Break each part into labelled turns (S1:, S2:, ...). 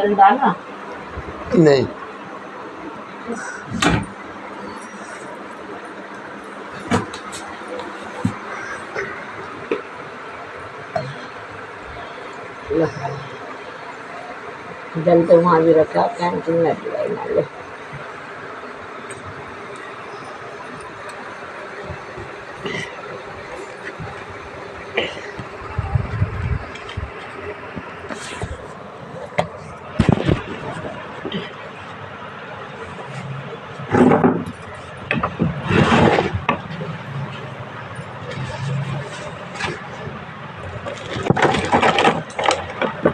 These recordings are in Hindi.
S1: तेल डाला
S2: नहीं।
S1: जल तो वहाँ भी रखा, कैंटीन में पिलाई ना ले।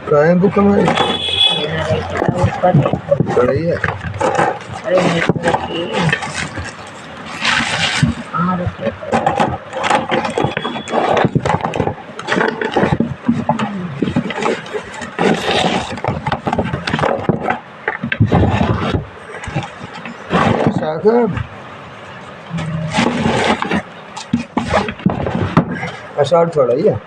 S2: कहाँ है बुक हमारी?
S1: ऊपर
S2: पड़ी है।
S1: अरे नीचे रखी है। हाँ रखी है।
S2: सागर अषाढ़ थोड़ा ही है।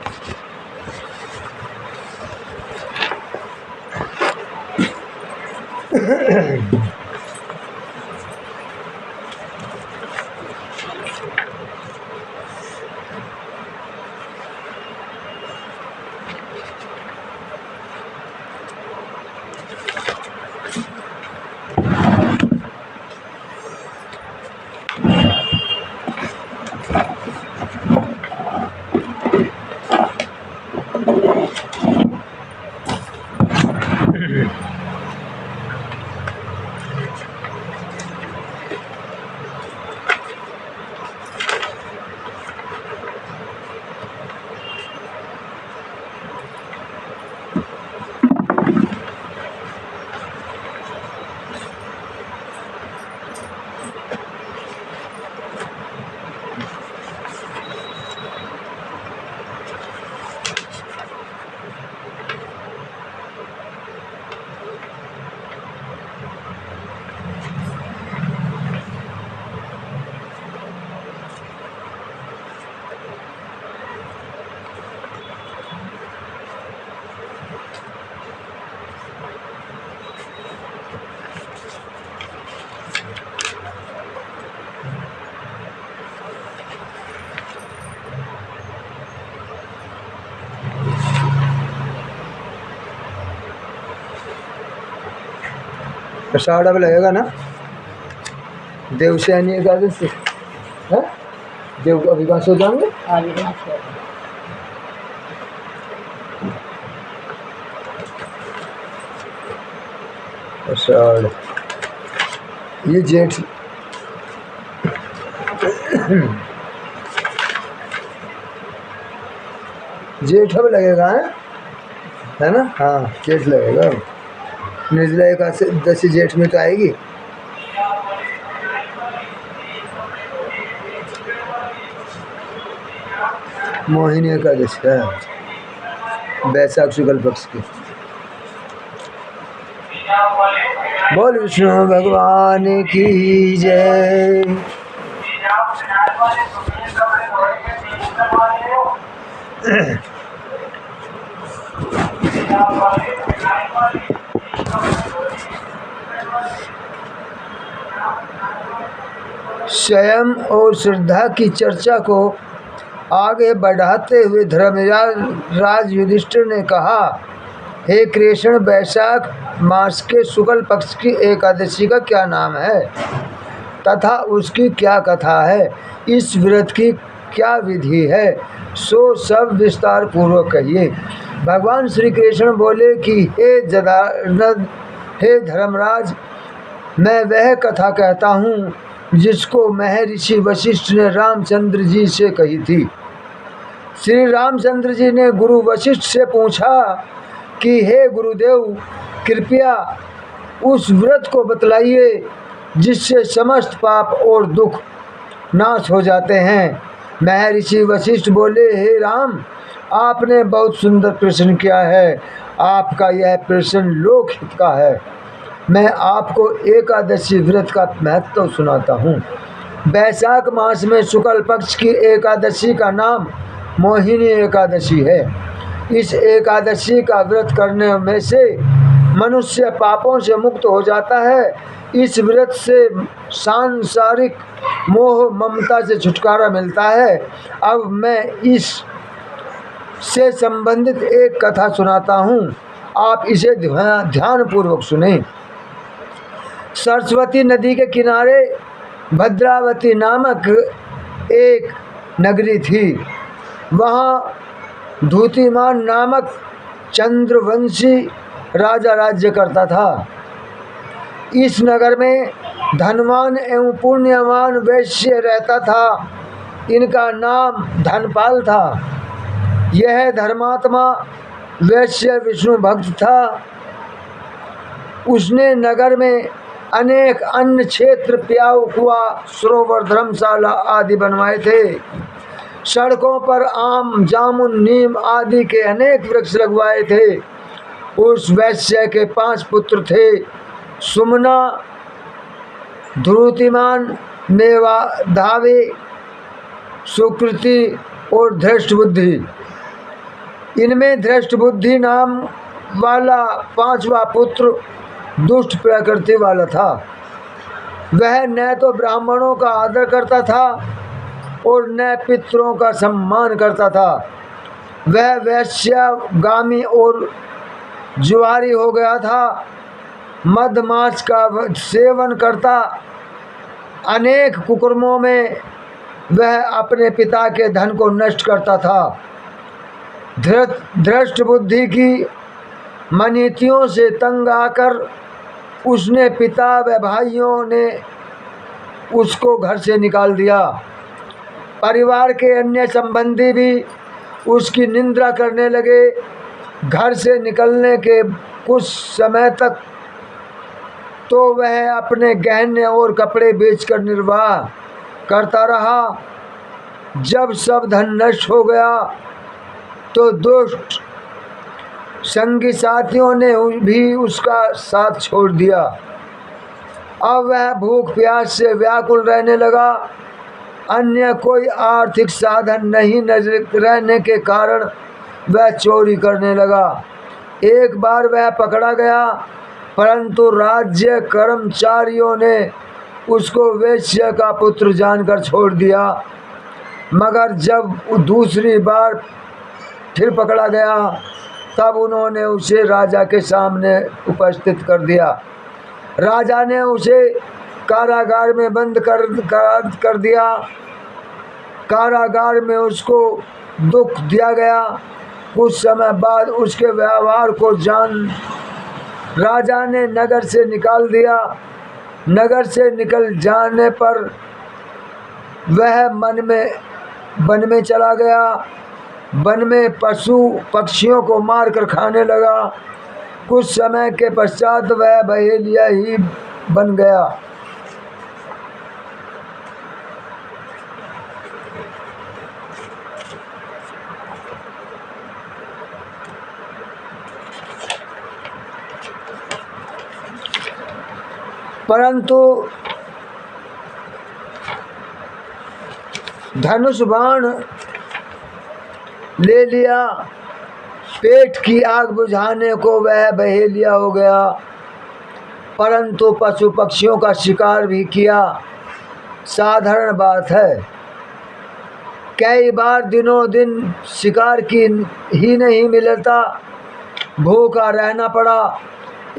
S2: अषाढ़ अब लगेगा ना, देवशयनी एकादशी है। देव अभी कहाँ सो जाएंगे? अषाढ़ ये जेठ जेठ अब लगेगा है ना? हाँ जेठ लगेगा। निर्जला एकादशी जेठ में तो आएगी। मोहिनी एकादशी है वैशाख शुक्ल पक्ष की। बोल विष्णु भगवान की जय। स्वयं और श्रद्धा की चर्चा को आगे बढ़ाते हुए धर्मराज युधिष्ठिर ने कहा, हे कृष्ण, वैशाख मास के शुक्ल पक्ष की एकादशी का क्या नाम है तथा उसकी क्या कथा है? इस व्रत की क्या विधि है? सो सब विस्तार पूर्वक कहिए। भगवान श्री कृष्ण बोले कि हे जनार्दन, हे धर्मराज, मैं वह कथा कहता हूँ जिसको महर्षि वशिष्ठ ने रामचंद्र जी से कही थी। श्री रामचंद्र जी ने गुरु वशिष्ठ से पूछा कि हे गुरुदेव, कृपया उस व्रत को बतलाइए जिससे समस्त पाप और दुख नाश हो जाते हैं। महर्षि वशिष्ठ बोले, हे राम, आपने बहुत सुंदर प्रश्न किया है। आपका यह प्रश्न लोकहित का है। मैं आपको एकादशी व्रत का महत्व सुनाता हूँ। वैशाख मास में शुक्ल पक्ष की एकादशी का नाम मोहिनी एकादशी है। इस एकादशी का व्रत करने में से मनुष्य पापों से मुक्त हो जाता है। इस व्रत से सांसारिक मोह ममता से छुटकारा मिलता है। अब मैं इस से संबंधित एक कथा सुनाता हूँ, आप इसे ध्यानपूर्वक सुनें। सरस्वती नदी के किनारे भद्रावती नामक एक नगरी थी। वहाँ धूतिमान नामक चंद्रवंशी राजा राज्य करता था। इस नगर में धनवान एवं पुण्यवान वैश्य रहता था। इनका नाम धनपाल था। यह धर्मात्मा वैश्य विष्णु भक्त था। उसने नगर में अनेक अन्य क्षेत्र, प्याऊ, कुआं, सरोवर, धर्मशाला आदि बनवाए थे। सड़कों पर आम, जामुन, नीम आदि के अनेक वृक्ष लगवाए थे। उस वैश्य के 5 पुत्र थे, सुमना, ध्रुतिमान, मेवाधावी, सुकृति और धृष्टबुद्धि। इनमें धृष्टबुद्धि नाम वाला 5वां पुत्र दुष्ट प्रकृति वाला था। वह न तो ब्राह्मणों का आदर करता था और न पितरों का सम्मान करता था। वह वैश्यगामी और जुआरी हो गया था। मद मांस का सेवन करता। अनेक कुकर्मों में वह अपने पिता के धन को नष्ट करता था। धृष्ट बुद्धि की मनीतियों से तंग आकर उसने पिता व भाइयों ने उसको घर से निकाल दिया। परिवार के अन्य संबंधी भी उसकी निंदा करने लगे। घर से निकलने के कुछ समय तक तो वह अपने गहने और कपड़े बेचकर निर्वाह करता रहा। जब सब धन नष्ट हो गया तो दुष्ट संगी साथियों ने भी उसका साथ छोड़ दिया। अब वह भूख प्यास से व्याकुल रहने लगा। अन्य कोई आर्थिक साधन नहीं रहने के कारण वह चोरी करने लगा। एक बार वह पकड़ा गया, परंतु राज्य कर्मचारियों ने उसको वैश्य का पुत्र जानकर छोड़ दिया। मगर जब दूसरी बार फिर पकड़ा गया तब उन्होंने उसे राजा के सामने उपस्थित कर दिया। राजा ने उसे कारागार में बंद कर दिया। कारागार में उसको दुख दिया गया। कुछ समय बाद उसके व्यवहार को जान राजा ने नगर से निकाल दिया। नगर से निकल जाने पर वह वन में चला गया। वन में पशु पक्षियों को मारकर खाने लगा। कुछ समय के पश्चात वह बहेलिया ही बन गया। परंतु धनुष बाण ले लिया। पेट की आग बुझाने को वह बहेलिया हो गया। परंतु पशु पक्षियों का शिकार भी किया। साधारण बात है। कई बार दिनों दिन शिकार की ही नहीं मिलता, भूखा रहना पड़ा।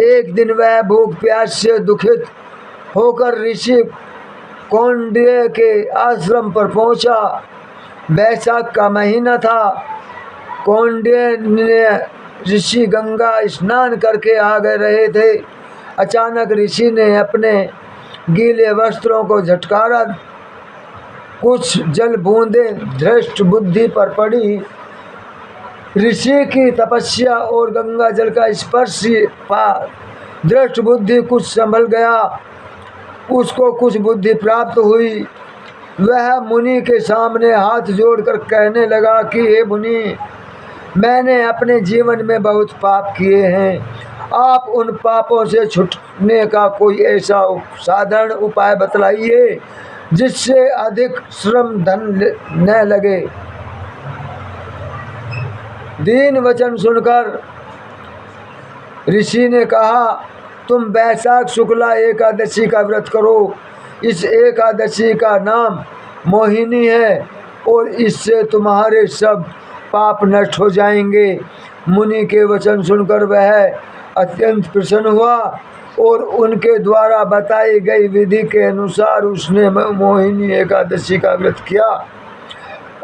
S2: एक दिन वह भूख प्यास से दुखित होकर ऋषि कौंडिन्य के आश्रम पर पहुंचा। बैसाख का महीना था। कौंडिन्य ऋषि गंगा स्नान करके आ गए रहे थे। अचानक ऋषि ने अपने गीले वस्त्रों को झटकारा। कुछ जल बूंदें धृष्ट बुद्धि पर पड़ी। ऋषि की तपस्या और गंगा जल का स्पर्श पा धृष्ट बुद्धि कुछ संभल गया। उसको कुछ बुद्धि प्राप्त हुई। वह मुनि के सामने हाथ जोड़कर कहने लगा कि हे मुनि, मैंने अपने जीवन में बहुत पाप किए हैं। आप उन पापों से छूटने का कोई ऐसा साधारण उपाय बतलाइए जिससे अधिक श्रम धन न लगे। दीन वचन सुनकर ऋषि ने कहा, तुम वैशाख शुक्ला एकादशी का व्रत करो। इस एकादशी का नाम मोहिनी है और इससे तुम्हारे सब पाप नष्ट हो जाएंगे। मुनि के वचन सुनकर वह अत्यंत प्रसन्न हुआ और उनके द्वारा बताई गई विधि के अनुसार उसने मोहिनी एकादशी का व्रत किया।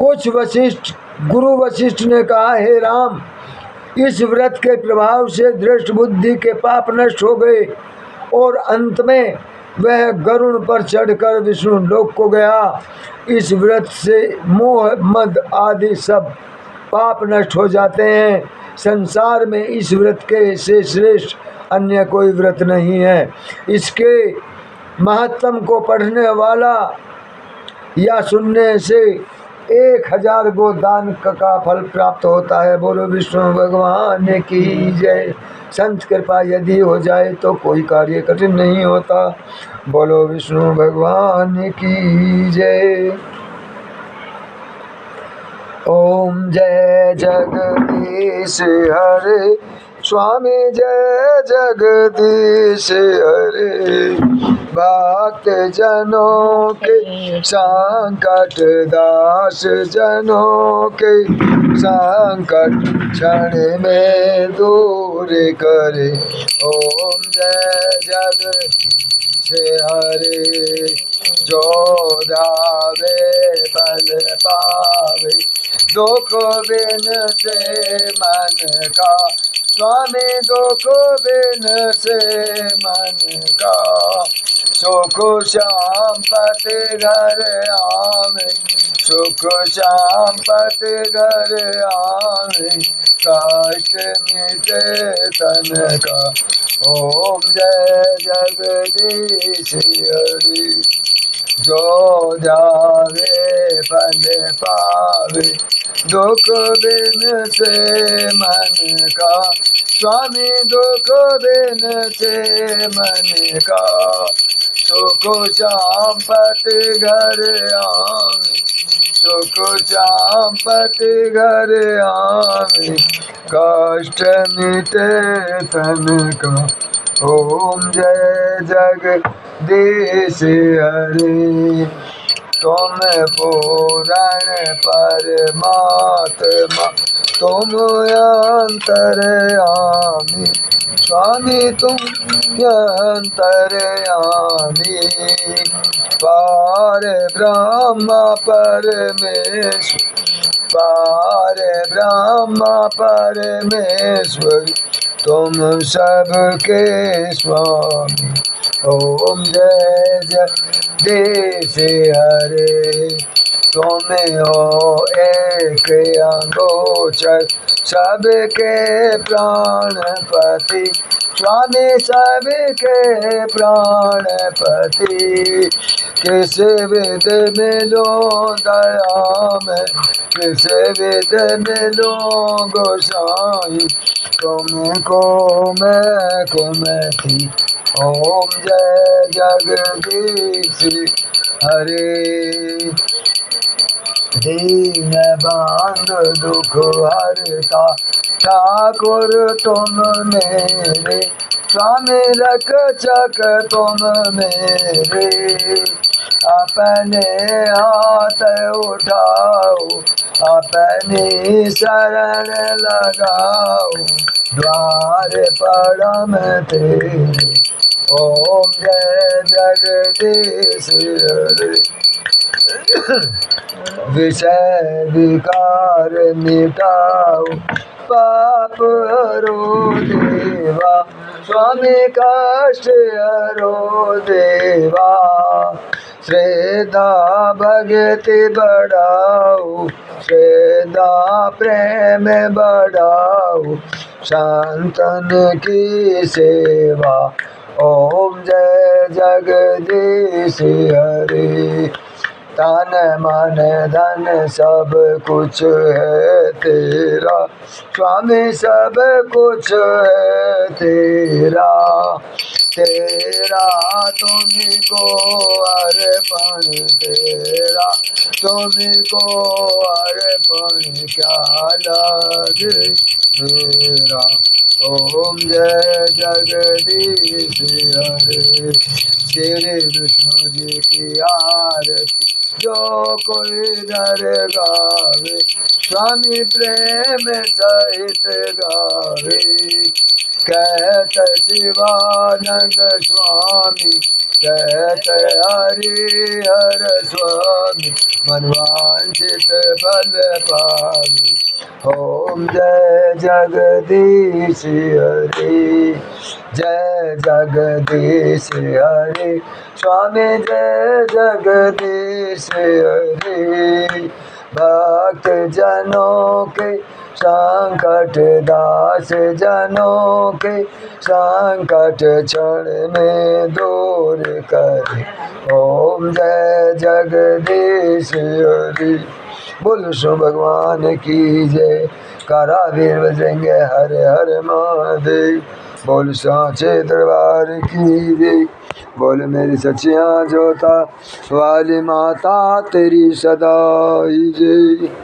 S2: गुरु वशिष्ठ ने कहा, हे राम, इस व्रत के प्रभाव से दृष्ट बुद्धि के पाप नष्ट हो गए और अंत में वह गरुड़ पर चढ़कर विष्णु लोक को गया। इस व्रत से मोह मद आदि सब पाप नष्ट हो जाते हैं। संसार में इस व्रत के से श्रेष्ठ अन्य कोई व्रत नहीं है। इसके महत्तम को पढ़ने वाला या सुनने से 1000 गोदान का फल प्राप्त होता है। बोलो विष्णु भगवान की जय। संत कृपा यदि हो जाए तो कोई कार्य कठिन नहीं होता। बोलो विष्णु भगवान की जय। ओम जय जगदीश हरे स्वामी, जय जगदीश हरे। भक्त जनों के संकट, दास जनों के संकट क्षण में दूर करे। ओम जय जगदीश हरे। जो धावे फल पावे, दुख बिन से मन का स्वामी, दुख बिन से मन का। सुख संपत्ति घर आवे, सुख संपत्ति घर आवे, कष्ट मिटे तन का। ओम जय जगदीश हरे। जो जावे फल पावे, दुख बिन से मन का स्वामी, दुख बिन से मन का। सुख संपत्ति घर आवे, सुख संपत्ति घर आवे, कष्ट मिटे तन का। ओम जय जगदीश हरे। तुम पूर्ण परमात्मा, तुम अंतर्यामी स्वामी, तुम अंतर्यामी। पार ब्रह्म परमेश्वर, पार ब्रह्म परमेश्वर, तुम सबके स्वामी। ओम जय जगदीश हरे। तुम हो एक अंगोचर, सबके प्राणपति स्वामी, सबके प्राणपति। किस विध मिलो दया में, किस विध मिलो गोसाई, तुमको मैं को मैं थी। ओम जय जगदीश हरे। दीन बंधु दुख हरता, ठाकुर तुम मेरे स्वामी, रक्षक तुम मेरे। अपने हाथ उठाओ, अपनी शरण लगाओ, द्वार परम तेरे। ओम जय जगदीश हरे। विषय विकार मिटाओ, पाप हरो देवा स्वामी, कष्ट हरो देवा। श्रद्धा भक्ति बढ़ाओ, श्रद्धा प्रेम बढ़ाओ, संतन की सेवा। ओम जय जगदीश हरे। तन मन धन सब कुछ है तेरा स्वामी, सब कुछ है तेरा। तेरा तुमको अर्पण, तेरा तुमको अर्पण, क्या लगे मेरा। ओम जय जगदीश हरे। श्री विष्णु जी की आरती जो कोई नर गावे, स्वामी प्रेम सहित गावे। कहत शिवानंद स्वामी, कहत हरिहर स्वामी, मनवांछित फल पावे। ओम जय जगदीश हरे, जय जगदीश हरे। स्वामी जय जगदीश हरे। भक्त जनों के संकट, दास जनों के संकट क्षण में दूर करे। ओम जय जगदीश हरि। बोल सो भगवान की जय। कारावीर बजेंगे हर हर महादेव। बोल सांचे दरबार की जय। बोल मेरी सचिया जोता वाली माता तेरी सदा ही जय।